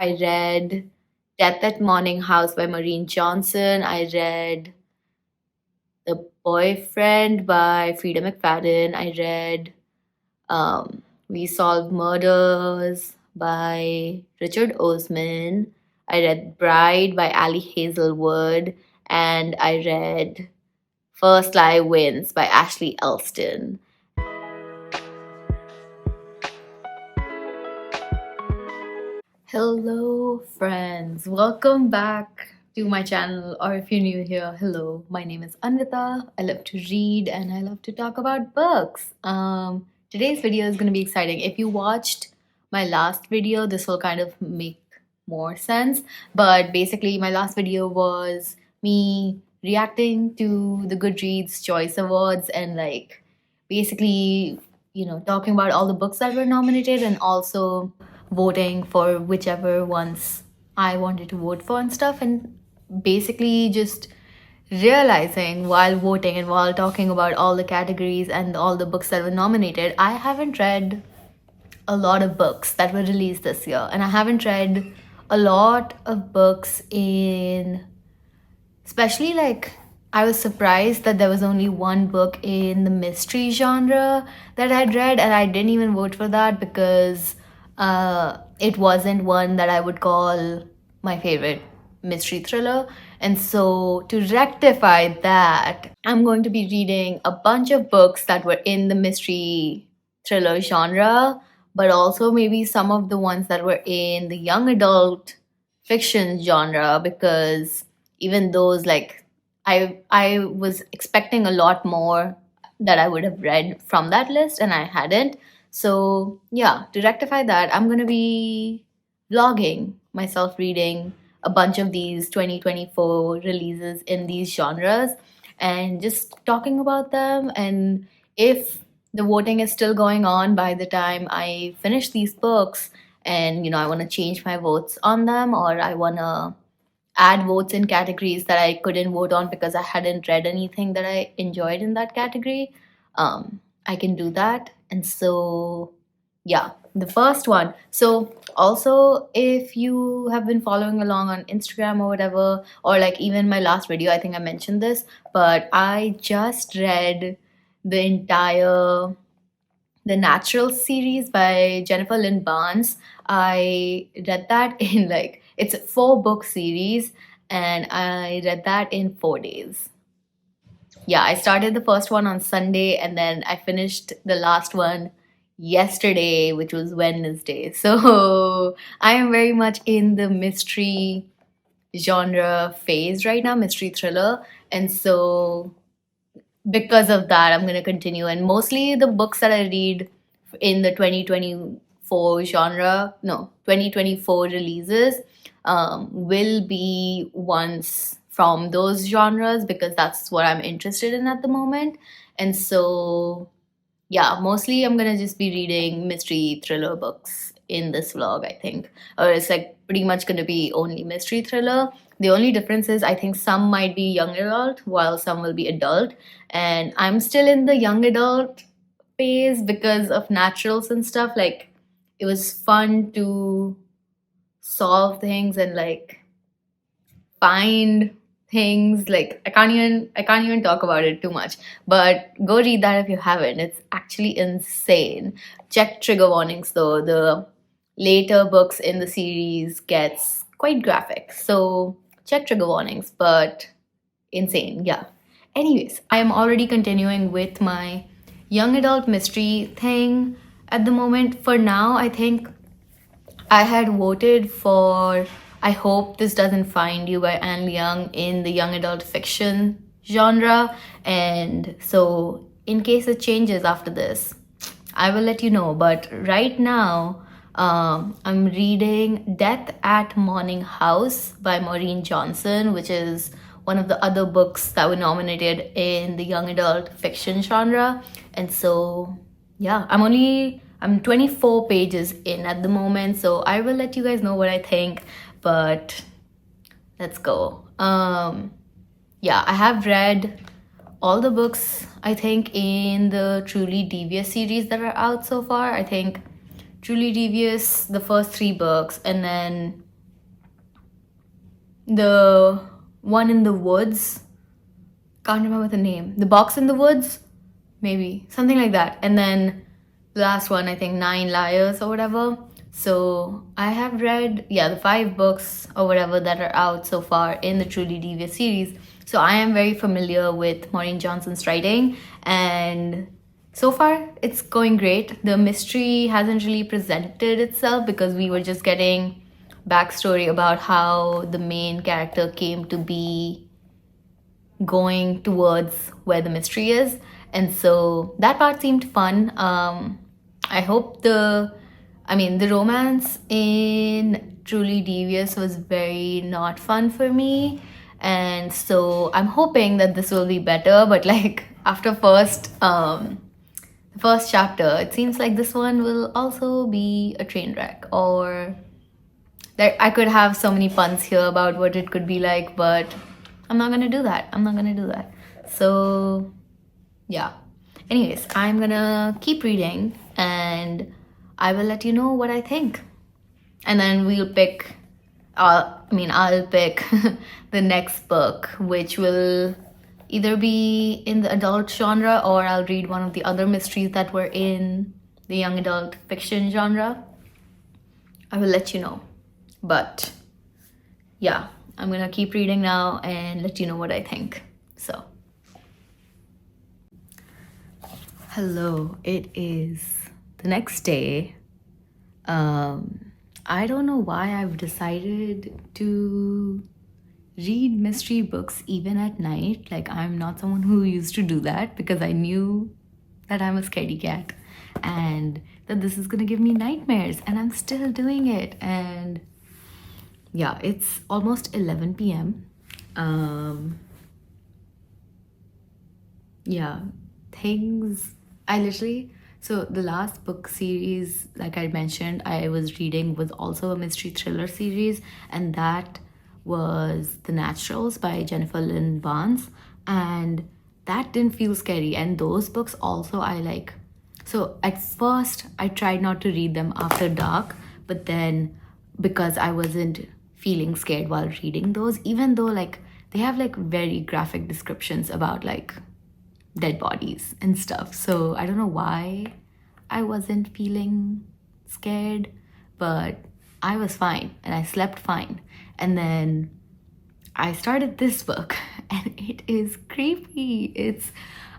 I read Death at Morning House by Maureen Johnson. I read The Boyfriend by Frida McFadden. I read We Solve Murders by Richard Osman. I read Bride by Ali Hazelwood. And I read First Lie Wins by Ashley Elston. Hello, friends. Welcome back to my channel, or if you're new here, hello. My name is Anvita. I love to read and I love to talk about books. Today's video is going to be exciting. If you watched my last video, this will kind of make more sense. But basically, my last video was me reacting to the Goodreads Choice Awards and basically, talking about all the books that were nominated and also voting for whichever ones I wanted to vote for and stuff, and basically just realizing while voting and while talking about all the categories and all the books that were nominated, I haven't read a lot of books that were released this year, and I haven't read a lot of books in, especially I was surprised that there was only one book in the mystery genre that I'd read, and I didn't even vote for that because it wasn't one that I would call my favorite mystery thriller. And so, to rectify that, I'm going to be reading a bunch of books that were in the mystery thriller genre, but also maybe some of the ones that were in the young adult fiction genre, because even those, I was expecting a lot more that I would have read from that list and I hadn't. So yeah, to rectify that, I'm gonna be vlogging myself reading a bunch of these 2024 releases in these genres and just talking about them. And if the voting is still going on by the time I finish these books, and I want to change my votes on them, or I want to add votes in categories that I couldn't vote on because I hadn't read anything that I enjoyed in that category, I can do that. And so, yeah, the first one. So, also, if you have been following along on Instagram or whatever, or even my last video, I think I mentioned this, but I just read the entire The Natural series by Jennifer Lynn Barnes. I read that in it's a 4-book series, and I read that in 4 days. Yeah, I started the first one on Sunday and then I finished the last one yesterday, which was Wednesday. So I am very much in the mystery genre phase right now, mystery thriller. And so because of that, I'm going to continue. And mostly the books that I read in the 2024 genre, no, 2024 releases, will be ones from those genres because that's what I'm interested in at the moment. And so, yeah, mostly I'm going to just be reading mystery thriller books in this vlog, I think. Or it's pretty much going to be only mystery thriller. The only difference is I think some might be young adult while some will be adult. And I'm still in the young adult phase because of naturals and stuff. It was fun to solve things and find things. I can't even talk about it too much, but go read that if you haven't. It's actually insane. Check trigger warnings though. The later books in the series gets quite graphic, so check trigger warnings, but insane. Yeah, anyways, I am already continuing with my young adult mystery thing at the moment. For now, I think I had voted for I Hope This Doesn't Find You by Anne Leung in the young adult fiction genre. And so, in case it changes after this, I will let you know. But right now, I'm reading Death at Morning House by Maureen Johnson, which is one of the other books that were nominated in the young adult fiction genre. And so, yeah, I'm 24 pages in at the moment, so I will let you guys know what I think, but let's go. Yeah, I have read all the books, I think, in the Truly Devious series that are out so far. I think Truly Devious, the first 3 books, and then the one in the woods, can't remember the name, The Box in the Woods, maybe something like that. And then the last one, I think, 9 Liars or whatever. So I have read, yeah, the 5 books or whatever that are out so far in the Truly Devious series. So I am very familiar with Maureen Johnson's writing, and so far it's going great. The mystery hasn't really presented itself because we were just getting backstory about how the main character came to be going towards where the mystery is, and so that part seemed fun. I hope the romance in Truly Devious was very not fun for me, and so I'm hoping that this will be better. But like after the first chapter, it seems like this one will also be a train wreck, or that I could have so many puns here about what it could be like, but I'm not gonna do that. So yeah. Anyways, I'm gonna keep reading and I will let you know what I think. And then we'll pick, I'll pick the next book, which will either be in the adult genre or I'll read one of the other mysteries that were in the young adult fiction genre. I will let you know. But yeah, I'm gonna keep reading now and let you know what I think. So, hello, it is the next day. I don't know why I've decided to read mystery books even at night. Like, I'm not someone who used to do that because I knew that I'm a scaredy cat and that this is gonna give me nightmares, and I'm still doing it. And yeah, it's almost 11 p.m. Yeah, so the last book series, like I mentioned, I was reading was also a mystery thriller series, and that was The Naturals by Jennifer Lynn Barnes, and that didn't feel scary. And those books also I like. So at first I tried not to read them after dark, but then because I wasn't feeling scared while reading those, even though like they have like very graphic descriptions about like dead bodies and stuff. So I don't know why I wasn't feeling scared, but I was fine and I slept fine. And then I started this book and it is creepy. It's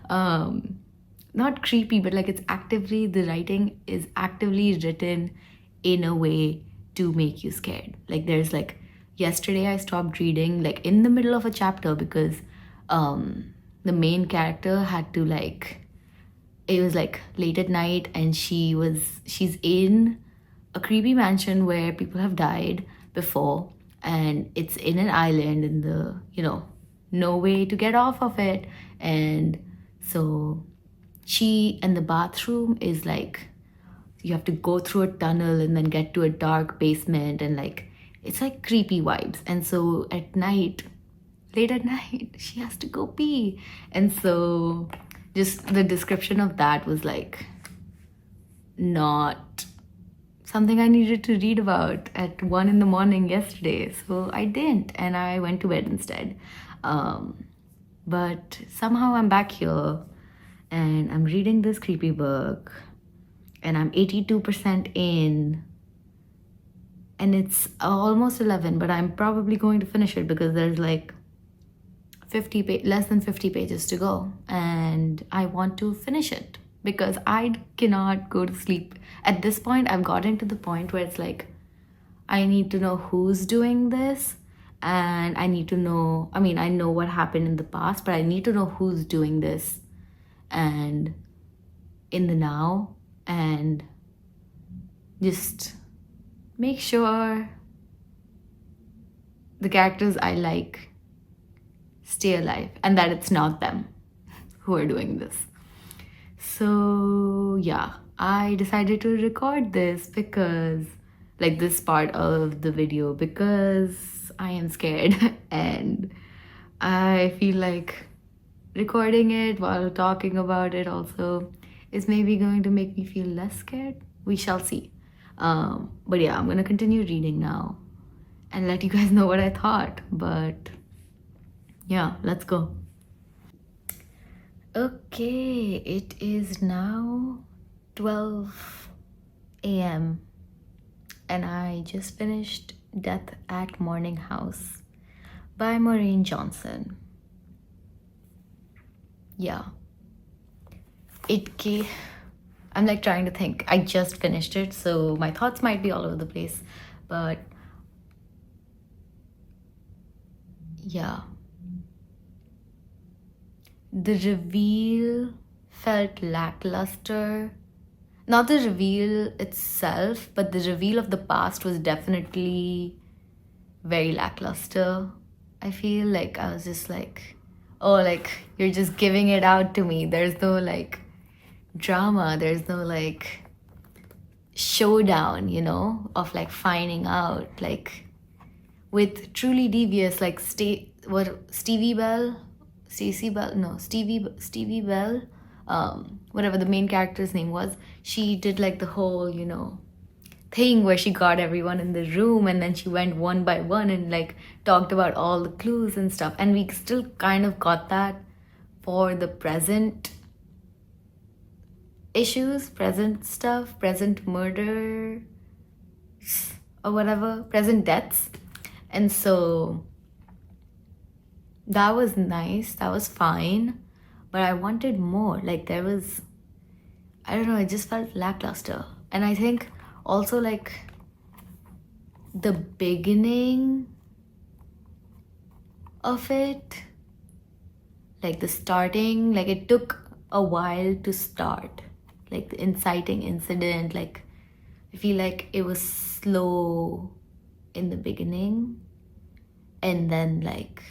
not creepy, but like the writing is actively written in a way to make you scared. Like there's like, yesterday I stopped reading like in the middle of a chapter because the main character had to like, it was like late at night and she's in a creepy mansion where people have died before, and it's in an island in the, no way to get off of it. And so and the bathroom is like, you have to go through a tunnel and then get to a dark basement, and like it's like creepy vibes. And so at night, late at night, she has to go pee. And so just the description of that was like not something I needed to read about at 1 a.m. yesterday. So I didn't, and I went to bed instead. But somehow I'm back here and I'm reading this creepy book and I'm 82% in, and it's almost 11, but I'm probably going to finish it because there's like less than 50 pages to go, and I want to finish it because I cannot go to sleep. At this point, I've gotten to the point where it's like, I need to know who's doing this, and I need to know, I know what happened in the past, but I need to know who's doing this and in the now, and just make sure the characters I like stay alive and that it's not them who are doing this. So yeah, I decided to record this because, like, this part of the video, because I am scared and I feel like recording it while talking about it also is maybe going to make me feel less scared. We shall see. But yeah, I'm gonna continue reading now, and let you guys know what I thought. But yeah, let's go. Okay, it is now 12 a.m. and I just finished Death at Morning House by Maureen Johnson. Yeah. I'm like trying to think. I just finished it, so my thoughts might be all over the place. But yeah. The reveal felt lackluster. Not the reveal itself, but the reveal of the past was definitely very lackluster. I feel like I was just like, oh, like you're just giving it out to me. There's no like drama, there's no like showdown, you know, of like finding out. Like with Truly Devious, like Stevie Bell, Stacey Bell, no, Stevie Bell, whatever the main character's name was, she did like the whole, you know, thing where she got everyone in the room and then she went one by one and like talked about all the clues and stuff. And we still kind of got that for the present issues, present stuff, present murder or whatever, present deaths. And so that was nice, that was fine, but I wanted more. Like there was, I don't know, it just felt lackluster. And I think also like the beginning of it, like the starting, like it took a while to start, like the inciting incident, like I feel like it was slow in the beginning, and then like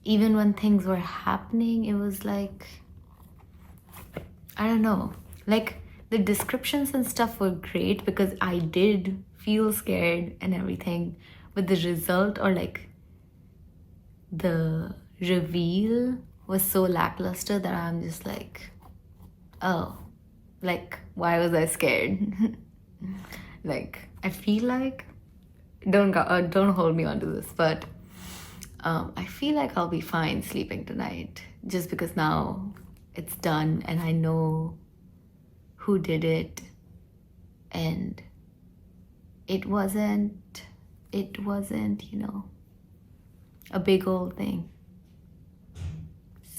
even when things were happening, it was like, I don't know, like the descriptions and stuff were great because I did feel scared and everything, but the result or like the reveal was so lackluster that I'm just like, oh, like why was I scared? Like I feel like, don't hold me onto this, but I feel like I'll be fine sleeping tonight just because now it's done and I know who did it, and it wasn't, you know, a big old thing.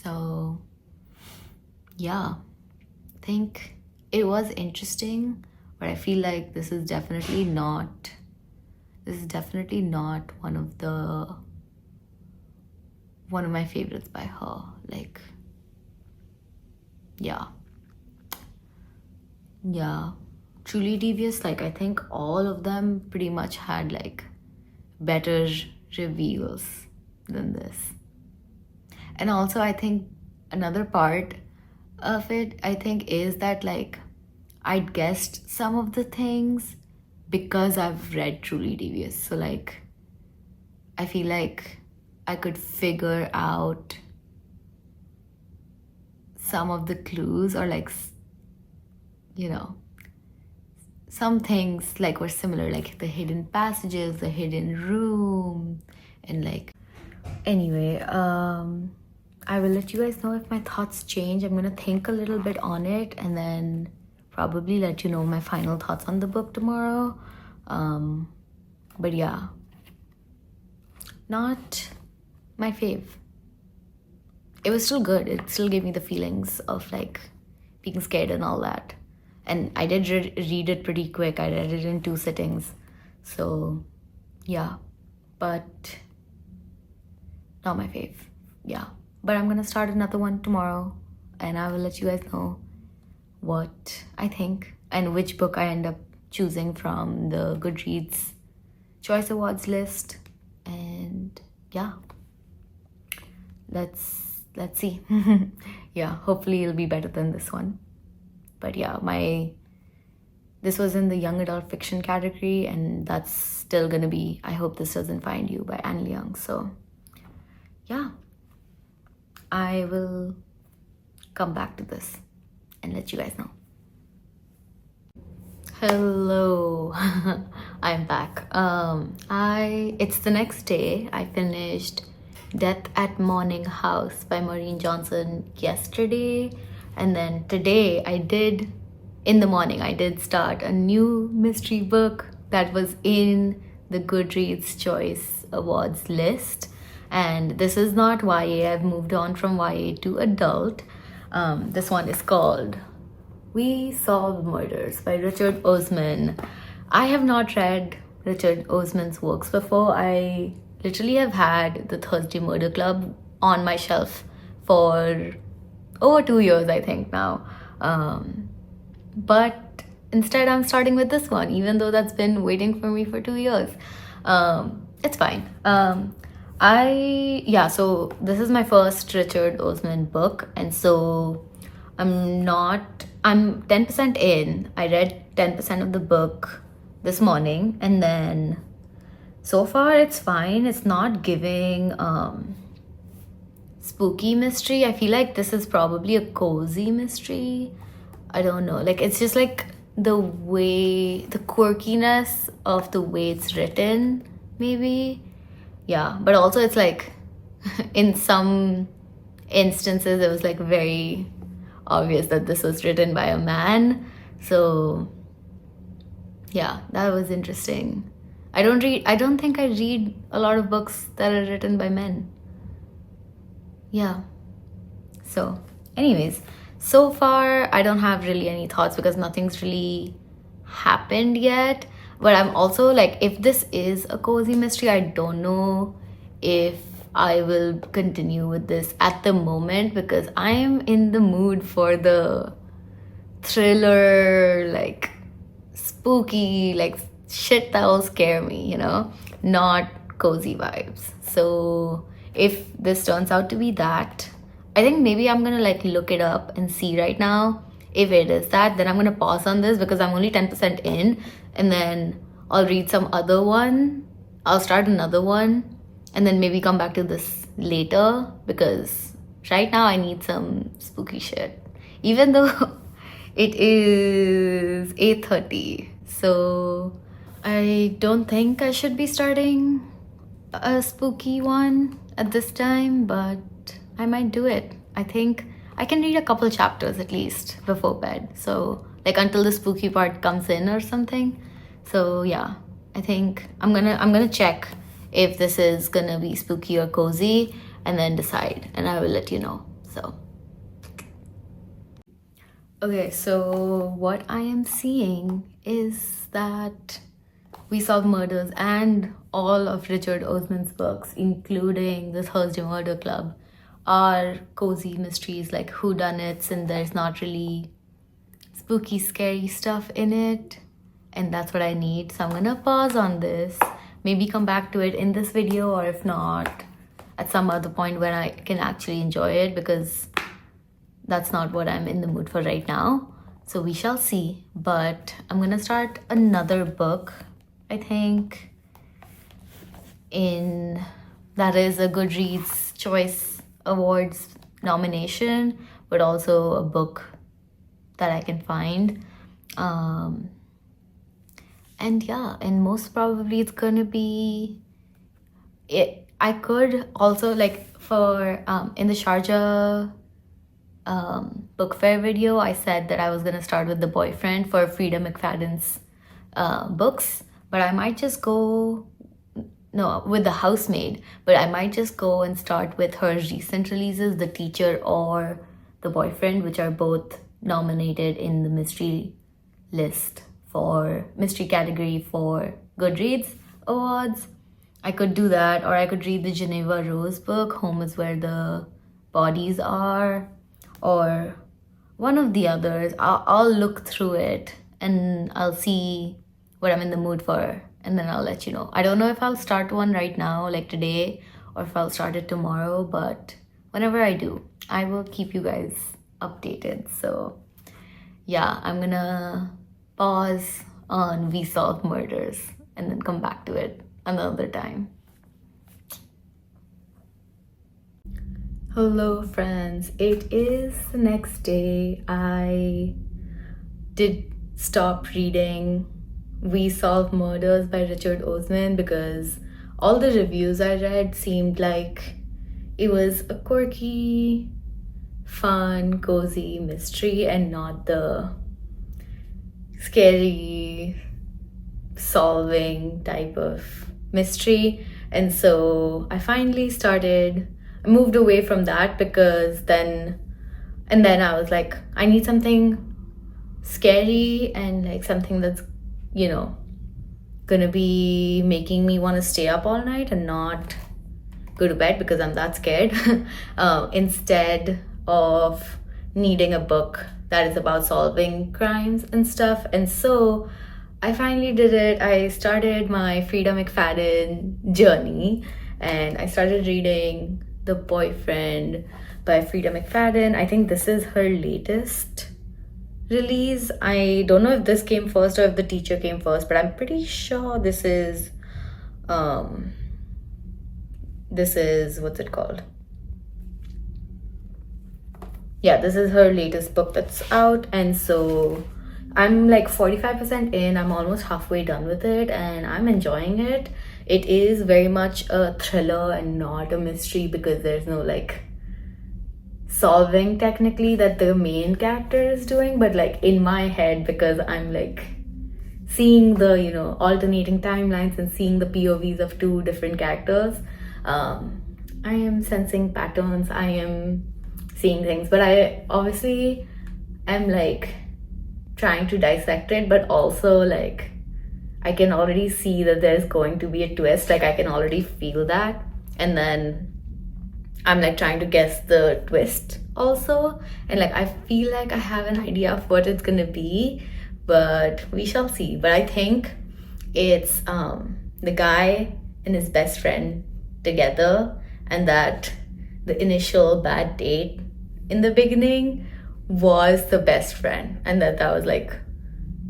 So yeah, I think it was interesting, but I feel like this is definitely not one of my favorites by her. Like yeah, Truly Devious, like I think all of them pretty much had like better reveals than this. And also I think another part of it, I think, is that like I'd guessed some of the things because I've read Truly Devious. So like I feel like I could figure out some of the clues, or like, you know, some things like were similar, like the hidden passages, the hidden room, and like, anyway, I will let you guys know if my thoughts change. I'm gonna think a little bit on it and then probably let you know my final thoughts on the book tomorrow. But yeah, not my fave. It was still good. It still gave me the feelings of like being scared and all that. And I did read it pretty quick. I read it in 2 sittings. So yeah, but not my fave. Yeah, but I'm gonna start another one tomorrow and I will let you guys know what I think and which book I end up choosing from the Goodreads Choice Awards list. And yeah, let's see. Yeah, hopefully it'll be better than this one. But yeah, this was in the young adult fiction category, and that's still gonna be I Hope This Doesn't Find You by Anne Leung. So yeah, I will come back to this and let you guys know. Hello. I'm back. It's the next day. I finished Death at Morning House by Maureen Johnson yesterday, and then today in the morning I did start a new mystery book that was in the Goodreads Choice Awards list. And this is not YA. I've moved on from YA to adult. This one is called We Solve Murders by Richard Osman. I have not read Richard Osman's works before. I literally have had the Thursday Murder Club on my shelf for over 2 years, I think now. But instead I'm starting with this one, even though that's been waiting for me for 2 years. It's fine. So this is my first Richard Osman book, and so I'm 10% in. I read 10% of the book this morning, and then so far it's fine. It's not giving spooky mystery. I feel like this is probably a cozy mystery. I don't know. Like, it's just like the quirkiness of the way it's written, maybe. Yeah, but also it's like in some instances it was like very obvious that this was written by a man. So yeah, that was interesting. I don't think I read a lot of books that are written by men. Yeah. So anyways, so far I don't have really any thoughts because nothing's really happened yet. But I'm also like, if this is a cozy mystery, I don't know if I will continue with this at the moment, because I am in the mood for the thriller, like spooky, like shit that will scare me, not cozy vibes. So if this turns out to be that, I think maybe I'm gonna like look it up and see right now. If it is that, then I'm gonna pause on this because I'm only 10% in, and then I'll read some other one. I'll start another one and then maybe come back to this later, because right now I need some spooky shit. Even though it is 8:30, so I don't think I should be starting a spooky one at this time, but I might do it. I think I can read a couple chapters at least before bed, so like until the spooky part comes in or something. So yeah, I think I'm gonna check if this is gonna be spooky or cozy, and then decide, and I will let you know. So okay, so what I am seeing is that We Solve Murders and all of Richard Osman's books, including the Thursday Murder Club, are cozy mysteries, like whodunits, and there's not really spooky, scary stuff in it. And that's what I need. So I'm gonna pause on this, maybe come back to it in this video, or if not, at some other point when I can actually enjoy it, because that's not what I'm in the mood for right now. So we shall see. But I'm gonna start another book, I think, that is a Goodreads Choice Awards nomination, but also a book that I can find. And yeah, and most probably it's gonna be it. I could also, like, for in the Sharjah book fair video, I said that I was gonna start with The Boyfriend for Frida McFadden's books, but I might just go with The Housemaid, but I might just go and start with her recent releases, The Teacher or The Boyfriend, which are both nominated in the mystery list for mystery category for Goodreads Awards. I could do that, or I could read the Geneva Rose book, Home is Where the Bodies Are, or one of the others. I'll look through it and I'll see what I'm in the mood for, and then I'll let you know. I don't know if I'll start one right now, like today, or if I'll start it tomorrow, but whenever I do, I will keep you guys updated. So yeah, I'm gonna pause on We Solve Murders and then come back to it another time. Hello friends, it is the next day. I did stop reading We Solve Murders by Richard Osman because all the reviews I read seemed like it was a quirky, fun, cozy mystery and not the scary solving type of mystery. And so I finally moved away from that because then I was like, I need something scary and like something that's, gonna be making me want to stay up all night and not go to bed because I'm that scared. Instead of needing a book that is about solving crimes and stuff. And so I finally did it. I started my Frida McFadden journey and I started reading The Boyfriend by Frida McFadden. I think this is her latest release. I don't know if this came first or if The Teacher came first, but I'm pretty sure this is what's it called? Yeah, this is her latest book that's out. And so I'm like 45% in. I'm almost halfway done with it and I'm enjoying it. It is very much a thriller and not a mystery because there's no like solving technically that the main character is doing, but like in my head, because I'm like seeing the alternating timelines and seeing the POVs of two different characters, I am sensing patterns, I am seeing things, but I obviously am like trying to dissect it, but also like I can already see that there's going to be a twist. Like I can already feel that, and then I'm like trying to guess the twist also, and like I feel like I have an idea of what it's gonna be, but we shall see. But I think it's the guy and his best friend together, and that the initial bad date in the beginning was the best friend, and that was like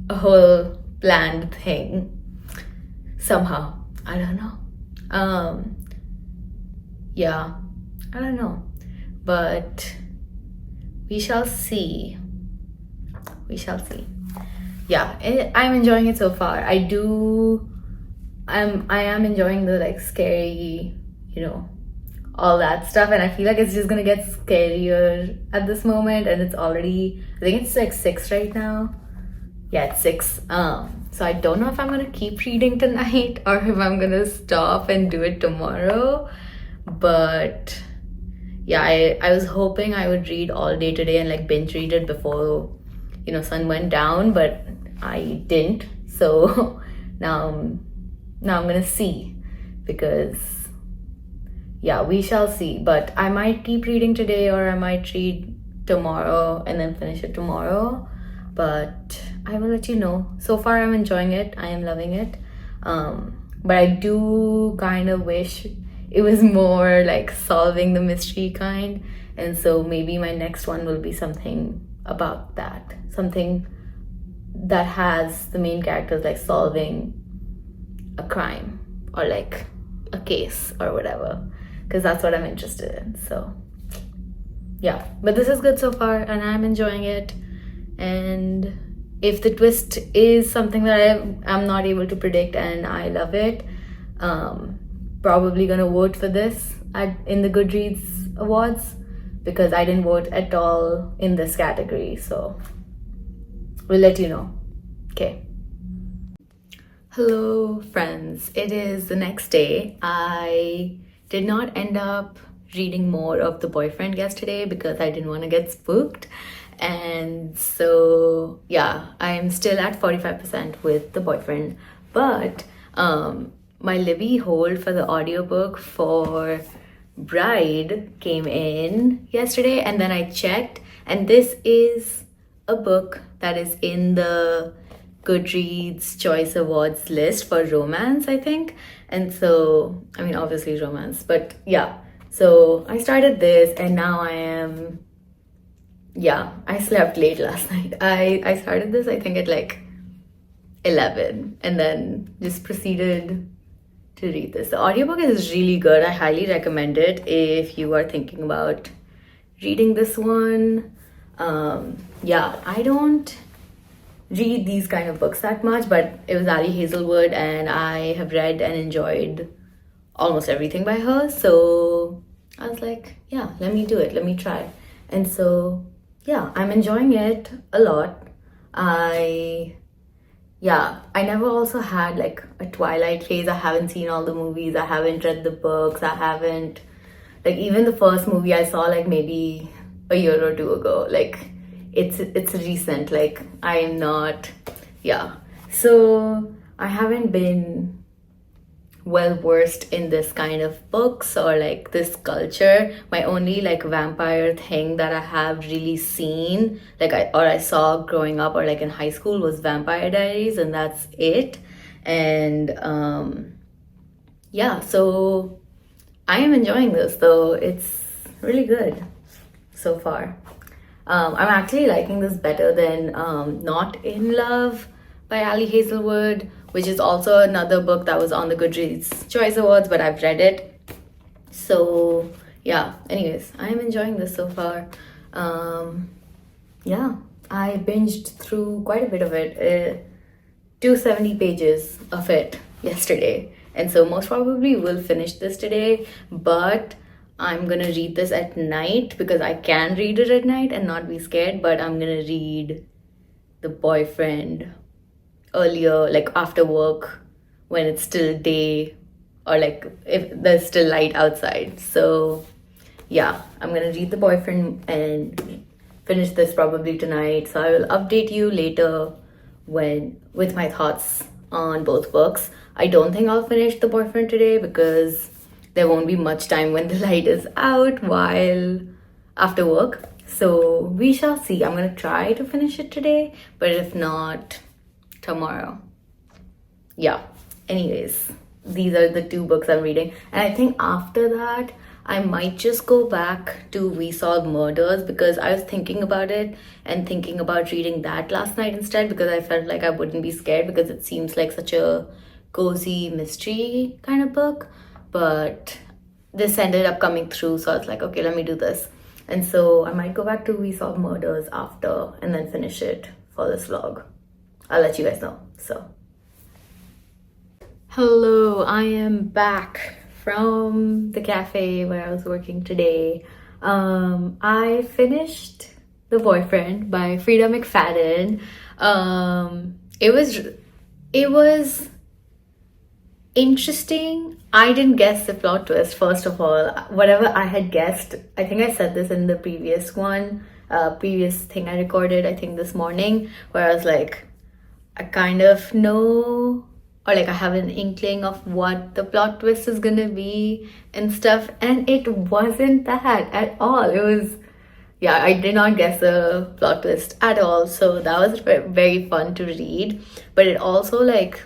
a whole planned thing somehow. I don't know. Yeah, I don't know, but we shall see. Yeah, I'm enjoying it so far. I am enjoying the like scary, all that stuff, and I feel like it's just gonna get scarier at this moment, and it's already, I think it's like 6 right now. Yeah, it's 6. So I don't know if I'm gonna keep reading tonight or if I'm gonna stop and do it tomorrow, but yeah, I was hoping I would read all day today and like binge read it before sun went down, but I didn't. So now I'm gonna see, because yeah, we shall see. But I might keep reading today or I might read tomorrow and then finish it tomorrow, but I will let you know. So far I'm enjoying it, I am loving it, but I do kind of wish it was more like solving the mystery kind, and so maybe my next one will be something about that, something that has the main characters like solving a crime or like a case or whatever, because that's what I'm interested in. So yeah, but this is good so far and I'm enjoying it, and if the twist is something that I'm not able to predict and I love it, probably gonna vote for this in the Goodreads awards, because I didn't vote at all in this category, so we'll let you know. Okay. Hello friends, it is the next day. I did not end up reading more of The Boyfriend yesterday because I didn't want to get spooked, and so yeah, I'm still at 45% with The Boyfriend, but my Libby hold for the audiobook for Bride came in yesterday, and then I checked, and this is a book that is in the Goodreads Choice Awards list for romance, I think. And so, I mean, obviously romance, but yeah. So I started this, and now I slept late last night. I started this, I think, at like 11, and then just proceeded to read this. The audiobook is really good. I highly recommend it if you are thinking about reading this one. Yeah, I don't read these kind of books that much, but it was Ali Hazelwood, and I have read and enjoyed almost everything by her. So I was like, yeah, let me do it, let me try. And so yeah, I'm enjoying it a lot. I never also had like a Twilight phase. I haven't seen all the movies, I haven't read the books, I haven't, like, even the first movie I saw like maybe a year or two ago. Like it's recent. Like I'm not, yeah. So I haven't been well versed in this kind of books or like this culture. My only like vampire thing that I have really seen, like I saw growing up or like in high school, was Vampire Diaries, and that's it. And yeah, so I am enjoying this though. It's really good so far. I'm actually liking this better than Not in Love by Ali Hazelwood, which is also another book that was on the Goodreads Choice Awards, but I've read it. So yeah, anyways, I'm enjoying this so far. Yeah, I binged through quite a bit of it, 270 pages of it yesterday. And so most probably will finish this today, but I'm gonna read this at night because I can read it at night and not be scared. But I'm gonna read The Boyfriend earlier, like after work, when it's still day, or like if there's still light outside. So yeah, I'm gonna read The Boyfriend and finish this probably tonight. So I will update you later with my thoughts on both books. I don't think I'll finish The Boyfriend today because there won't be much time when the light is out while after work. So we shall see. I'm gonna try to finish it today, but if not, tomorrow. Yeah, anyways, these are the two books I'm reading, and I think after that I might just go back to We Solve Murders, because I was thinking about it and thinking about reading that last night instead, because I felt like I wouldn't be scared because it seems like such a cozy mystery kind of book. But this ended up coming through, so I was like, okay, let me do this. And so I might go back to We Solve Murders after and then finish it for this vlog. I'll let you guys know. So hello, I am back from the cafe where I was working today. I finished The Boyfriend by Frida McFadden. It was interesting. I didn't guess the plot twist, first of all. Whatever I had guessed, I think I said this in the previous thing I recorded, I think this morning, where I was like, I kind of know, or like I have an inkling of what the plot twist is gonna be and stuff, and it wasn't that at all. It was, yeah, I did not guess the plot twist at all, so that was very fun to read. But it also, like,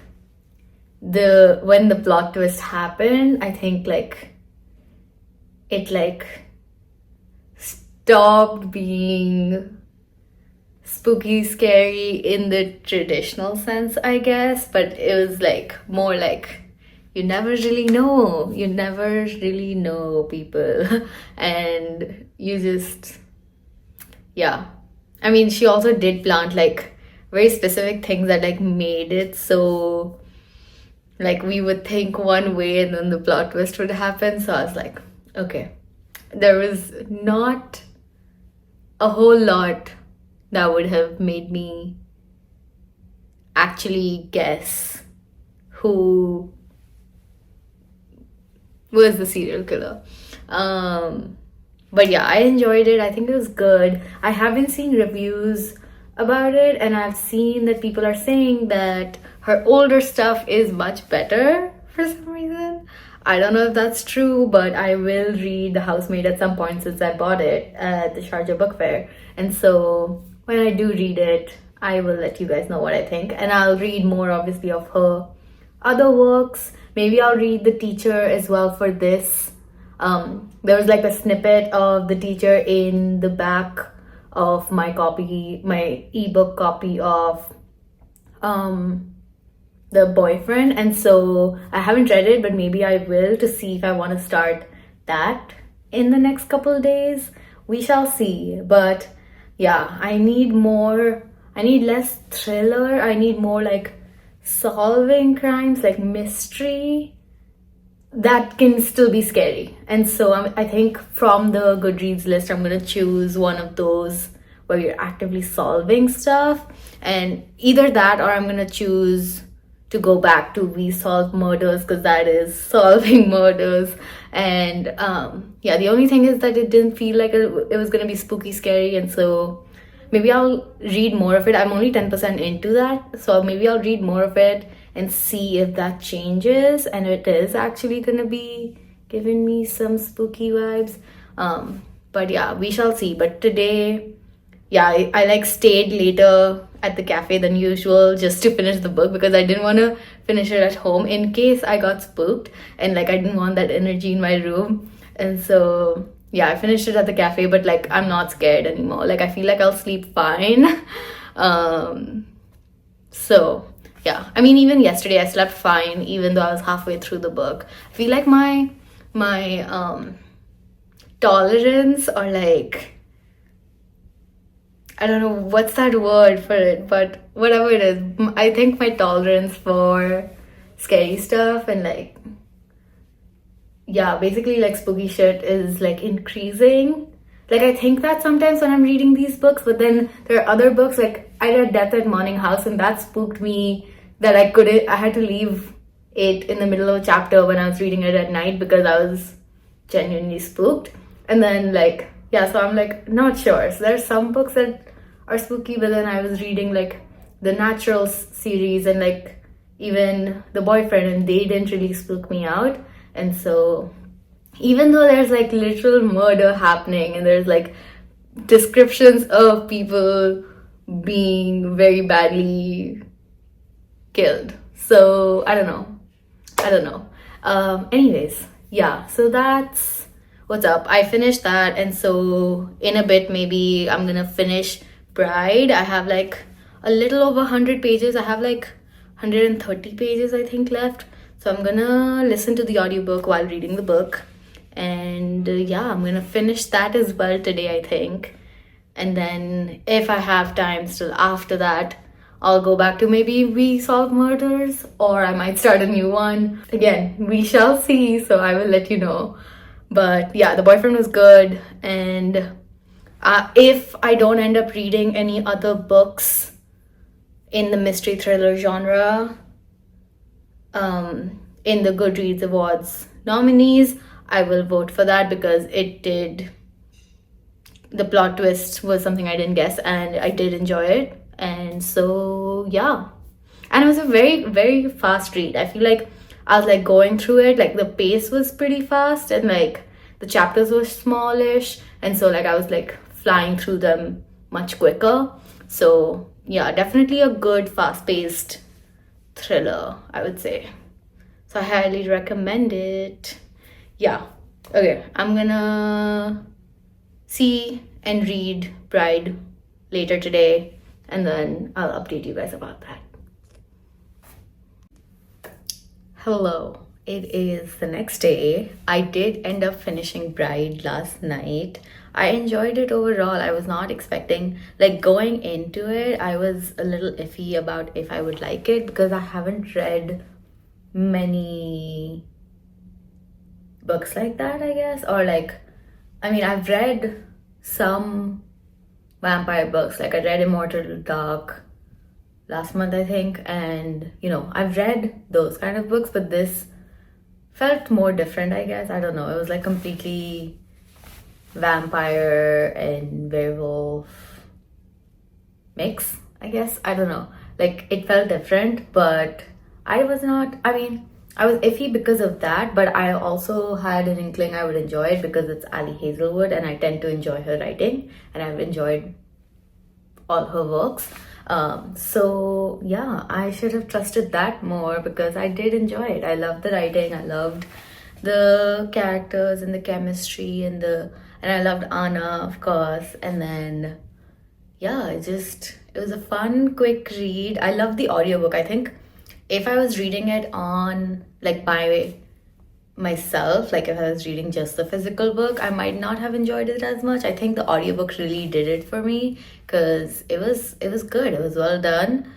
when the plot twist happened, I think like it like stopped being spooky, scary in the traditional sense, I guess, but it was like more like you never really know people and you just, yeah. I mean, she also did plant like very specific things that like made it so like we would think one way and then the plot twist would happen. So I was like, okay, there was not a whole lot that would have made me actually guess who was the serial killer. But yeah, I enjoyed it. I think it was good. I haven't seen reviews about it, and I've seen that people are saying that her older stuff is much better for some reason. I don't know if that's true, but I will read The Housemaid at some point since I bought it at the Sharjah Book Fair. And so when I do read it, I will let you guys know what I think. And I'll read more, obviously, of her other works. Maybe I'll read The Teacher as well for this. There was like a snippet of The Teacher in the back of my ebook copy of The Boyfriend, and so I haven't read it, but maybe I will, to see if I want to start that in the next couple of days. We shall see. But yeah, I need more. I need less thriller. I need more like solving crimes, like mystery that can still be scary. And so I think from the Goodreads list, I'm gonna choose one of those where you're actively solving stuff, and either that or I'm gonna choose to go back to We Solve Murders, because that is solving murders. And yeah, the only thing is that it didn't feel like it was gonna be spooky scary, and so maybe I'll read more of it. I'm only 10% into that, so maybe I'll read more of it and see if that changes and it is actually gonna be giving me some spooky vibes. But yeah, we shall see. But today, yeah, I like stayed later at the cafe than usual just to finish the book, because I didn't want to finish it at home in case I got spooked, and like I didn't want that energy in my room. And so yeah, I finished it at the cafe, but like I'm not scared anymore. Like I feel like I'll sleep fine. So yeah, I mean, even yesterday I slept fine even though I was halfway through the book. I feel like my tolerance, or like, I don't know what's that word for it, but whatever it is, I think my tolerance for scary stuff and like, yeah, basically like spooky shit is like increasing. Like I think that sometimes when I'm reading these books, but then there are other books, like I read Death at Morning House and that spooked me that I had to leave it in the middle of a chapter when I was reading it at night because I was genuinely spooked. And then like, yeah, so I'm like not sure. So there's some books that are spooky, but then I was reading like the Natural series and like even The Boyfriend, and they didn't really spook me out. And so even though there's like literal murder happening and there's like descriptions of people being very badly killed, so I don't know. Anyways, yeah, so that's what's up. I finished that, and so in a bit maybe I'm gonna finish Bride. I have like a little over 100 pages. I have like 130 pages I think left, so I'm gonna listen to the audiobook while reading the book. And yeah, I'm gonna finish that as well today, I think. And then if I have time still after that, I'll go back to maybe We Solve Murders, or I might start a new one. Again, we shall see, so I will let you know. But yeah, The Boyfriend was good. And if I don't end up reading any other books in the mystery thriller genre in the Goodreads Awards nominees, I will vote for that, because the plot twist was something I didn't guess and I did enjoy it. And so yeah, and it was a very, very fast read. I feel like I was like going through it, like the pace was pretty fast and like the chapters were smallish, and so like I was like flying through them much quicker. So yeah, definitely a good fast-paced thriller, I would say. So I highly recommend it. Yeah, okay, I'm gonna see and read Bride later today, and then I'll update you guys about that. Hello, it is the next day. I did end up finishing Bride last night. I enjoyed it overall. I was not expecting, like going into it, I was a little iffy about if I would like it, because I haven't read many books like that, I guess. Or like, I mean, I've read some vampire books, like I read Immortal Dark last month, I think, and you know, I've read those kind of books, but this felt more different, I guess. I don't know, it was like completely vampire and werewolf mix, I guess. I don't know, like it felt different, but I was iffy because of that, but I also had an inkling I would enjoy it because it's Ali Hazelwood and I tend to enjoy her writing, and I've enjoyed all her works. So yeah, I should have trusted that more, because I did enjoy it. I loved the writing, I loved the characters and the chemistry and I loved Anna, of course. And then yeah, it was a fun, quick read. I loved the audiobook. I think if I was reading it on like by myself, like if I was reading just the physical book, I might not have enjoyed it as much. I think the audiobook really did it for me because it was good. It was well done.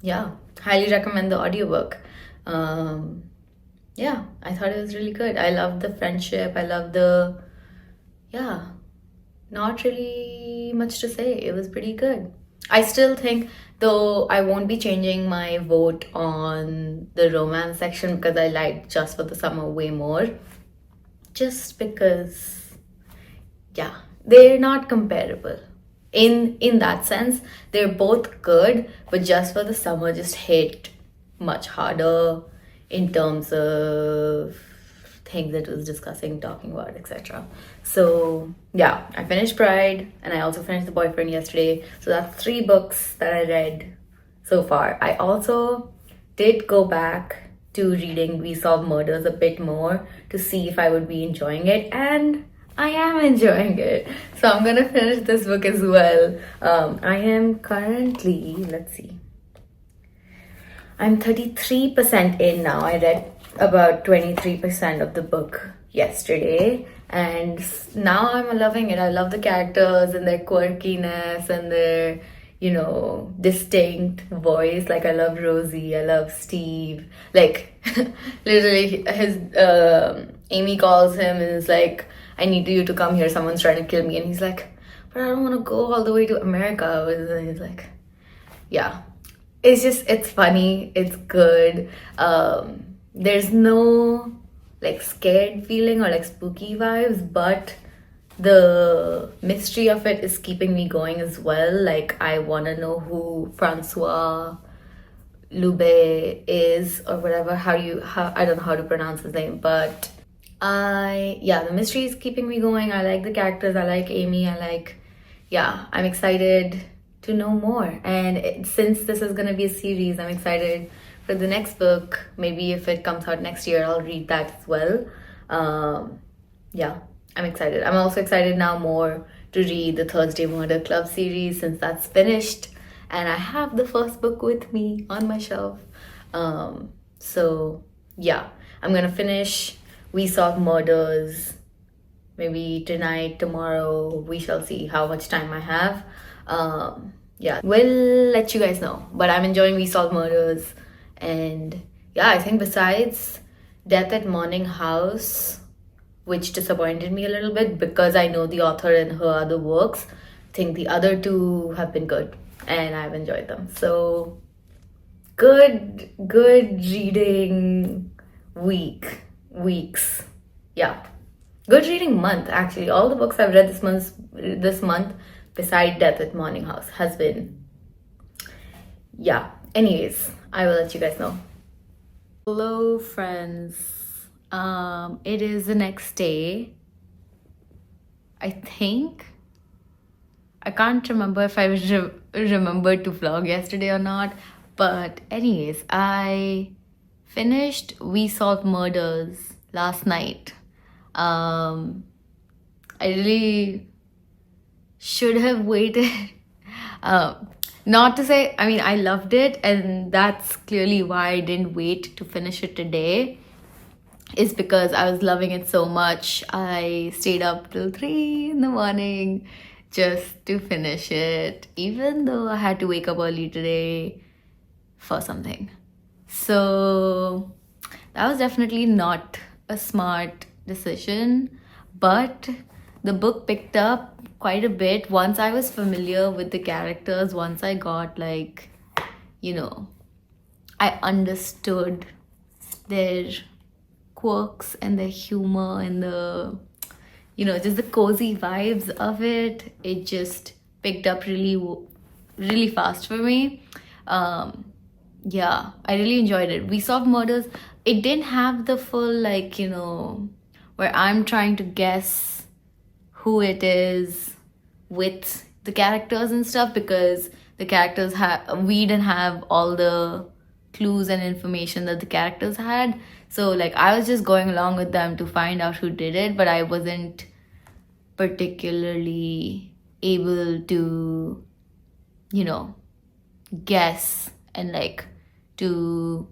Yeah, highly recommend the audiobook. Yeah, I thought it was really good. I loved the friendship. I loved the, yeah, not really much to say. It was pretty good. I still think, though, I won't be changing my vote on the romance section because I liked Just for the Summer way more. Just because, yeah, they're not comparable. In that sense, they're both good, but Just for the Summer just hit much harder in terms of things it was discussing, talking about, etc. So yeah, I finished Pride and I also finished The Boyfriend yesterday. So that's 3 books that I read so far. I also did go back to reading We Solve Murders a bit more to see if I would be enjoying it, and I am enjoying it. So I'm gonna finish this book as well. I am currently, let's see, I'm 33% in now. I read about 23% of the book yesterday, and now I'm loving it. I love the characters and their quirkiness and their, distinct voice. Like, I love Rosie, I love Steve. Like, literally, his Amy calls him and is like, I need you to come here, someone's trying to kill me. And he's like, but I don't want to go all the way to America. And he's like, yeah, it's funny, it's good. There's no like scared feeling or like spooky vibes, but the mystery of it is keeping me going as well. Like, I want to know who Francois Lube is, or whatever, how I don't know how to pronounce his name, but the mystery is keeping me going. I like the characters, I like Amy, I'm excited to know more. And since this is going to be a series, I'm excited for the next book. Maybe if it comes out next year, I'll read that as well. I'm excited. I'm also excited now more to read the Thursday Murder Club series since that's finished. And I have the first book with me on my shelf. I'm going to finish We Solve Murders maybe tonight, tomorrow. We shall see how much time I have. We'll let you guys know. But I'm enjoying We Solve Murders. And I think besides Death at Morning House, which disappointed me a little bit because I know the author and her other works, I think the other 2 have been good and I've enjoyed them. So good reading weeks. Yeah. Good reading month, actually. All the books I've read this month beside Death at Morning House has been, anyways, I will let you guys know. Hello friends, it is the next day. I think I can't remember if I remembered to vlog yesterday or not, but anyways, I finished We Solve Murders last night. I really should have waited. Not to say, I mean, I loved it, and that's clearly why I didn't wait to finish it today, is because I was loving it so much. I stayed up till 3 in the morning just to finish it, even though I had to wake up early today for something. So that was definitely not a smart decision, but the book picked up quite a bit once I was familiar with the characters. Once I got I understood their quirks and their humor and the just the cozy vibes of it. It just picked up really fast for me. I really enjoyed it. We Solved Murders, it didn't have the full where I'm trying to guess who it is with the characters and stuff, because the characters we didn't have all the clues and information that the characters had. So I was just going along with them to find out who did it, but I wasn't particularly able to guess and to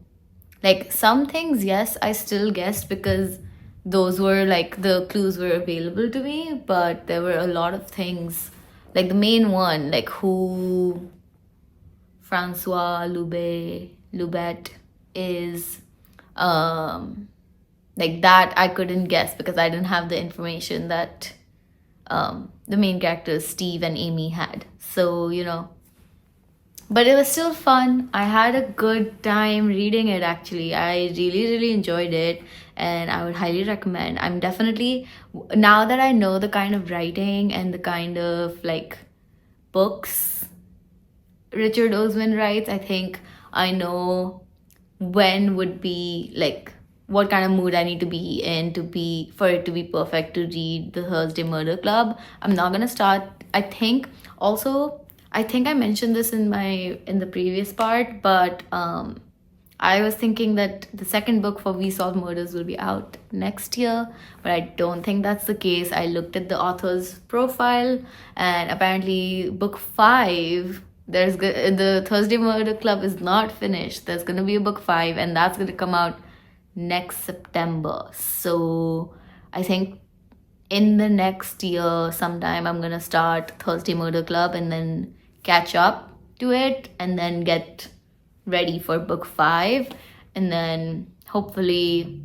Like some things, yes, I still guessed because those were like the clues were available to me, but there were a lot of things, like the main one, like who Francois Loubet is, um like that I couldn't guess because I didn't have the information that the main characters Steve and Amy had. So, but it was still fun. I had a good time reading it actually. I really enjoyed it and I would highly recommend. I'm definitely, now that I know the kind of writing and the kind of like books Richard Osman writes, I think I know when would be like what kind of mood I need to be in to be for it to be perfect to read the Thursday Murder Club. I'm not gonna start. I think also I think I mentioned this in the previous part, but I was thinking that the second book for We Solve Murders will be out next year, but I don't think that's the case. I looked at the author's profile, and apparently, book 5, the Thursday Murder Club is not finished. There's gonna be a book 5, and that's gonna come out next September. So I think in the next year, sometime, I'm gonna start Thursday Murder Club and then catch up to it, and then get ready for book 5, and then hopefully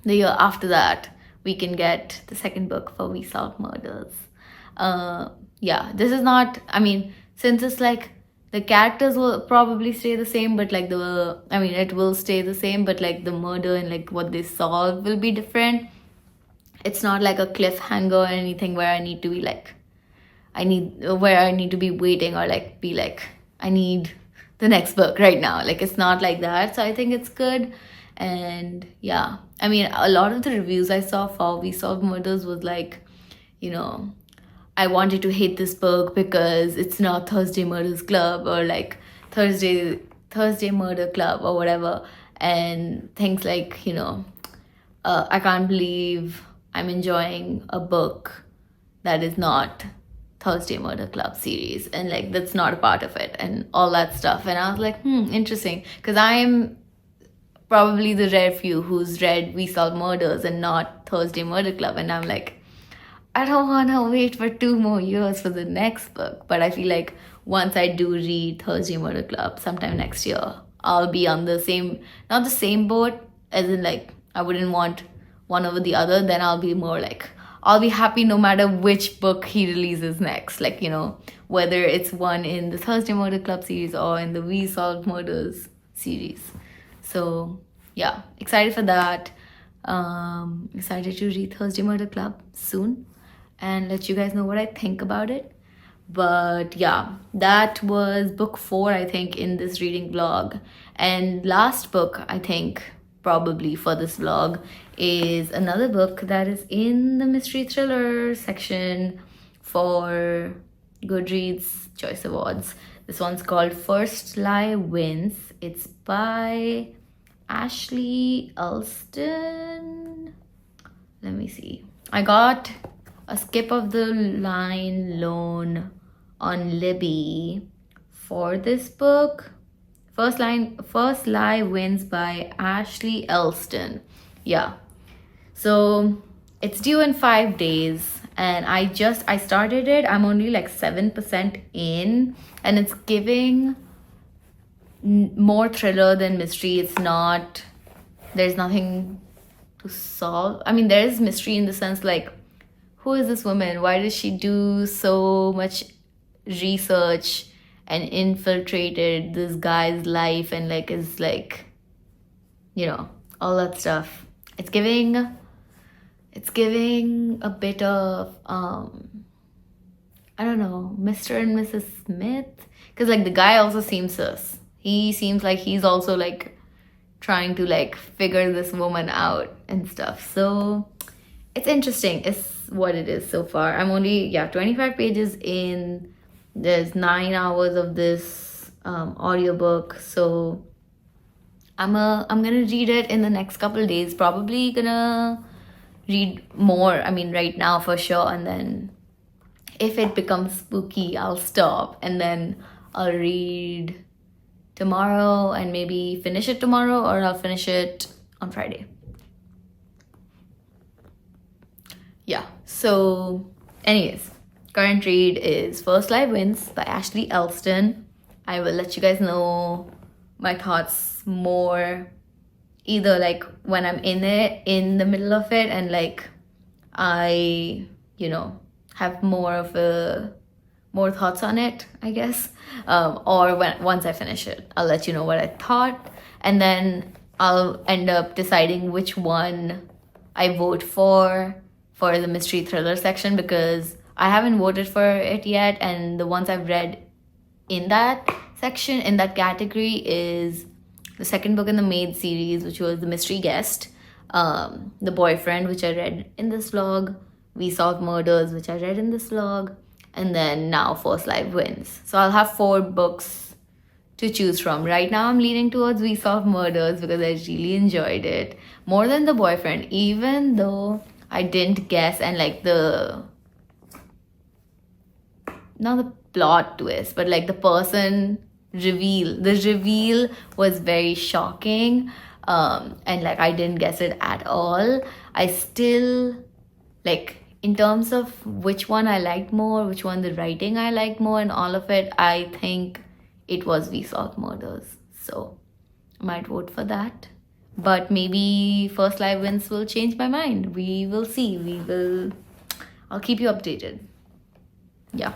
the year after that we can get the second book for We Solve Murders. Yeah, this is not, I mean, since it's like the characters will probably stay the same, but like it will stay the same, but like the murder and like what they solve will be different. It's not like a cliffhanger or anything where I need to be like I need to be waiting or like be like I need the next book right now. Like it's not like that. So I think it's good. And yeah, I mean, a lot of the reviews I saw for We Solve Murders was like, I wanted to hate this book because it's not Thursday Murders Club or like Thursday Murder Club or whatever, and things like, I can't believe I'm enjoying a book that is not Thursday Murder Club series, and like that's not a part of it and all that stuff. And I was like, interesting, because I'm probably the rare few who's read We Solve Murders and not Thursday Murder Club, and I'm like, I don't want to wait for 2 more years for the next book. But I feel like once I do read Thursday Murder Club sometime next year, I'll be on the same, not the same boat, as in like I wouldn't want one over the other. Then I'll be more like, I'll be happy no matter which book he releases next. Like, whether it's one in the Thursday Murder Club series or in the We Solved Murders series. So yeah, excited for that. Excited to read Thursday Murder Club soon and let you guys know what I think about it. But yeah, that was book 4, I think, in this reading vlog. And last book, I think, probably for this vlog, is another book that is in the mystery thriller section for Goodreads Choice Awards. This one's called First Lie Wins. It's by Ashley Elston. Let me see. I got a skip of the line loan on Libby for this book. First Lie Wins by Ashley Elston. Yeah. So it's due in 5 days, and I started it. I'm only like 7% in, and it's giving more thriller than mystery. It's not, there's nothing to solve. I mean, there is mystery in the sense like, who is this woman? Why does she do so much research and infiltrated this guy's life and like is like, all that stuff. It's giving a bit of I don't know, Mr. and Mrs. Smith, because like the guy also seems sus. He seems like he's also like trying to like figure this woman out and stuff. So it's interesting. It's what it is so far. I'm only 25 pages in. There's 9 hours of this audiobook, so I'm gonna read it in the next couple days. Probably gonna read more, I mean right now for sure, and then if it becomes spooky I'll stop, and then I'll read tomorrow and maybe finish it tomorrow, or I'll finish it on Friday. Yeah, so anyways, current read is First Live Wins by Ashley Elston. I will let you guys know my thoughts more either like when I'm in the middle of it, and like I have more thoughts on it, I guess, or once I finish it, I'll let you know what I thought, and then I'll end up deciding which one I vote for the mystery thriller section, because I haven't voted for it yet, and the ones I've read in that section, in that category, is the second book in the Maid series, which was The Mystery Guest, The Boyfriend, which I read in this vlog, We Solved Murders, which I read in this vlog, and then now First Live Wins. So I'll have 4 books to choose from. Right now I'm leaning towards We Solved Murders because I really enjoyed it more than The Boyfriend, even though I didn't guess, and like not the plot twist, but like the reveal was very shocking, and like I didn't guess it at all. I still, like, in terms of which one I liked more, which one the writing I liked more, and all of it, I think it was We Solved Murders, so I might vote for that. But maybe First Live Wins will change my mind. We will see. I'll keep you updated. Yeah.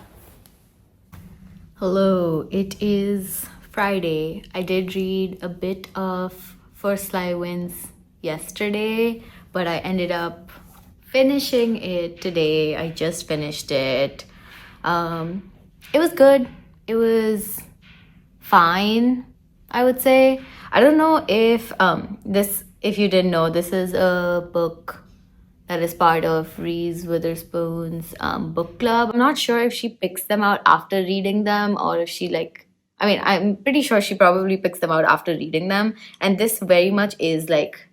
Hello, it is Friday. I did read a bit of First Live Wins yesterday, but I ended up finishing it today. I just finished it. It was good. It was fine, I would say. I don't know if if you didn't know, this is a book that is part of Reese Witherspoon's book club. I'm not sure if she picks them out after reading them, or if she I'm pretty sure she probably picks them out after reading them. And this very much is like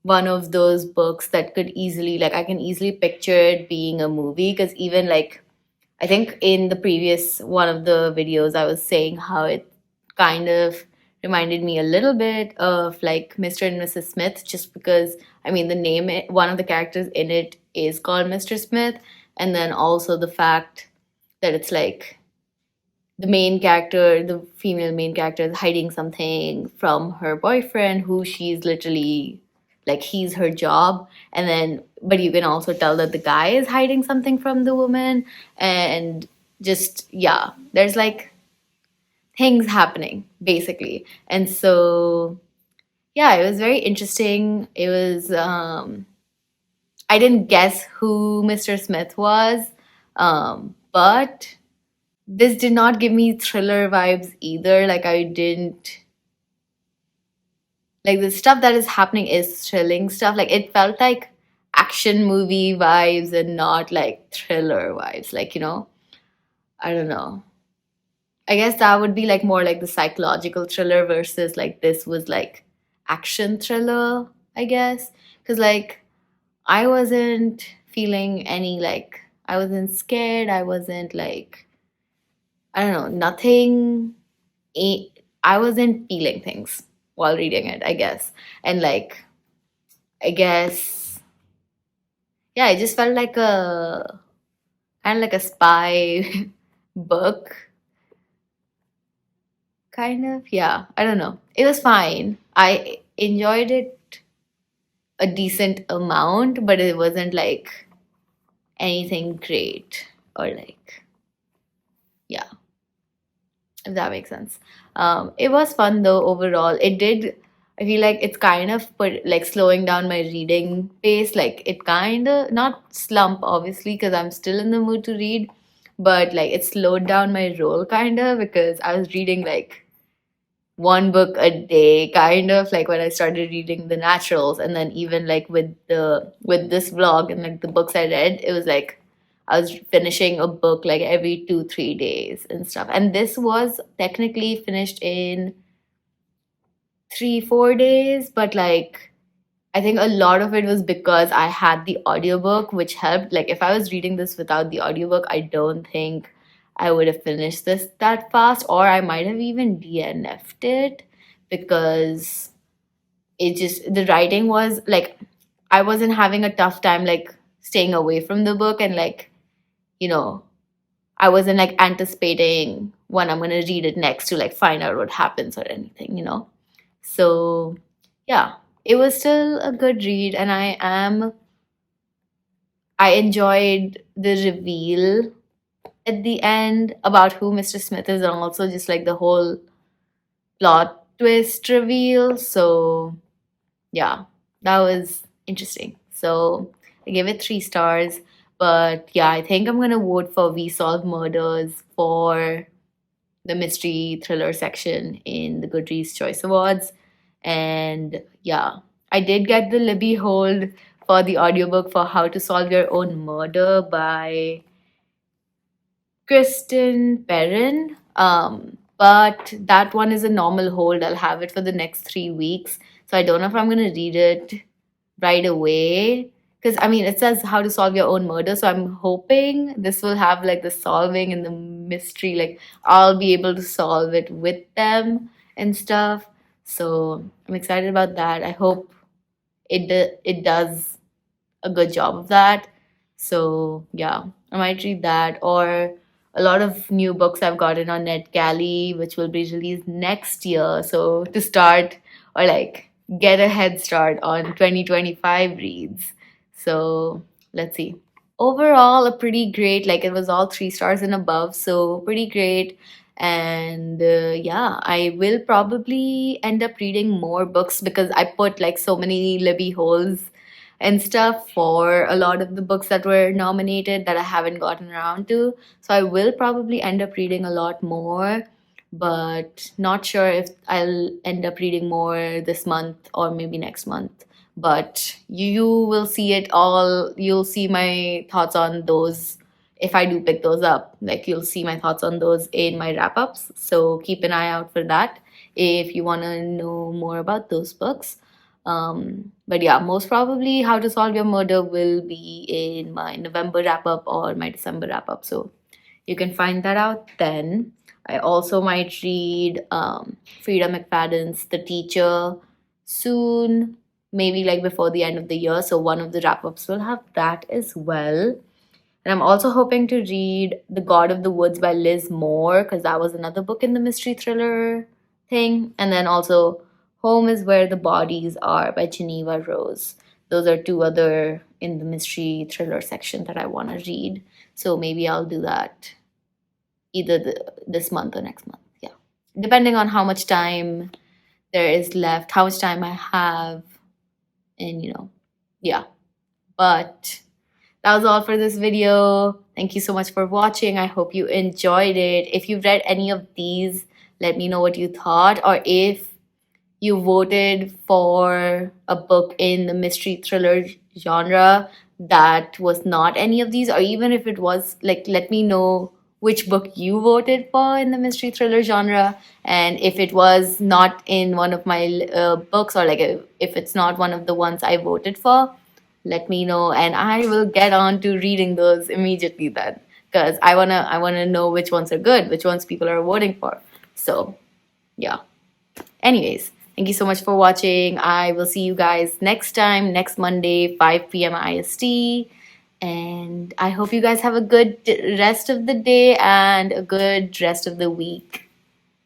one of those books that could easily, I can easily picture it being a movie, because even I think in the previous one of the videos I was saying how it kind of reminded me a little bit of Mr. and Mrs. Smith, just because the name, one of the characters in it is called Mr. Smith, and then also the fact that it's the main character, the female main character, is hiding something from her boyfriend, who she's literally he's her job, and then but you can also tell that the guy is hiding something from the woman, and just there's things happening basically. And so it was very interesting. It was I didn't guess who Mr. Smith was, but this did not give me thriller vibes either. I didn't the stuff that is happening is thrilling stuff. It felt like action movie vibes and not thriller vibes. I don't know. I guess that would be more the psychological thriller, versus this was action thriller, I guess. Because I wasn't feeling any I wasn't scared. I wasn't I don't know, nothing. I wasn't feeling things while reading it, I guess. And I guess, it just felt like a kind of a spy book. Kind of, I don't know. It was fine. I enjoyed it a decent amount, but it wasn't anything great, or if that makes sense. It was fun though overall. It did. I feel it's kind of slowing down my reading pace. It kind of, not slump obviously, because I'm still in the mood to read, but it slowed down my roll kind of, because I was reading one book a day kind of, when I started reading the naturals, and then even with this vlog and the books I read, it was I was finishing a book every 2-3 days and stuff. And this was technically finished in 3-4 days, but I think a lot of it was because I had the audiobook, which helped. If I was reading this without the audiobook, I don't think I would have finished this that fast, or I might have even DNF'd it because the writing was like, I wasn't having a tough time like staying away from the book, and like, you know, I wasn't like anticipating when I'm gonna read it next to like find out what happens or anything. So yeah, it was still a good read, and I enjoyed the reveal at the end about who Mr. Smith is, and also just like the whole plot twist reveal. So yeah, that was interesting. So I gave it 3 stars. But yeah, I think I'm gonna vote for We Solve Murders for the mystery thriller section in the Goodreads Choice Awards. And yeah, I did get the Libby hold for the audiobook for How to Solve Your Own Murder by Kristen Perrin. But that one is a normal hold. I'll have it for the next 3 weeks. So I don't know if I'm going to read it right away. Because, I mean, it says how to solve your own murder. So I'm hoping this will have like the solving and the mystery. Like, I'll be able to solve it with them and stuff. So I'm excited about that. I hope it does a good job of that. So yeah, I might read that, or a lot of new books I've gotten on NetGalley, which will be released next year. So to start or like get a head start on 2025 reads. So let's see. Overall, a pretty great, like it was all 3 stars and above, so pretty great. And yeah, I will probably end up reading more books because I put like so many Libby holes and stuff for a lot of the books that were nominated that I haven't gotten around to. So I will probably end up reading a lot more, but not sure if I'll end up reading more this month or maybe next month. But you will see it all. You'll see my thoughts on those if I do pick those up. Like you'll see my thoughts on those in my wrap ups. So keep an eye out for that if you want to know more about those books. But yeah, most probably How to Solve Your Murder will be in my November wrap up or my December wrap up. So you can find that out then. I also might read Frida McFadden's The Teacher soon, maybe like before the end of the year. So one of the wrap ups will have that as well. And I'm also hoping to read The God of the Woods by Liz Moore because that was another book in the mystery thriller thing. And then also Home is Where the Bodies Are by Geneva Rose. Those are 2 other in the mystery thriller section that I want to read. So maybe I'll do that either this month or next month. Yeah. Depending on how much time there is left, how much time I have, and yeah. But that was all for this video. Thank you so much for watching. I hope you enjoyed it. If you've read any of these, let me know what you thought, or if you voted for a book in the mystery thriller genre that was not any of these, or even if it was, like, let me know which book you voted for in the mystery thriller genre, and if it was not in one of my books, or like if it's not one of the ones I voted for, let me know, and I will get on to reading those immediately then, because I wanna know which ones are good, which ones people are voting for. So yeah. Anyways, thank you so much for watching. I will see you guys next time, next Monday, 5 p.m. IST. And I hope you guys have a good rest of the day and a good rest of the week.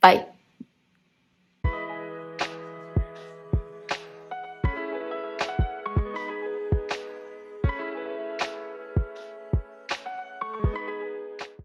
Bye.